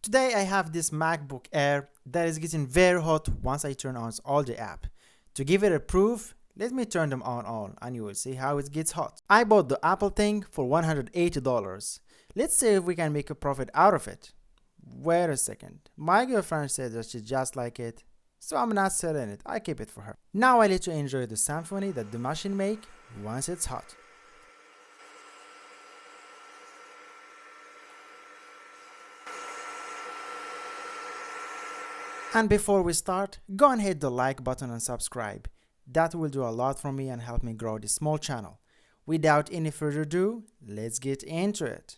Today I have this MacBook Air that is getting very hot once I turn on all the app. To give it a proof, let me turn them on all and you will see how it gets hot. I bought the Apple thing for $180. Let's see if we can make a profit out of it. Wait a second, my girlfriend said that she just like it, so I'm not selling it, I keep it for her. Now I let you enjoy the symphony that the machine make once it's hot. And before we start, go and hit the like button and subscribe. That will do a lot for me and help me grow this small channel. Without any further ado, let's get into it.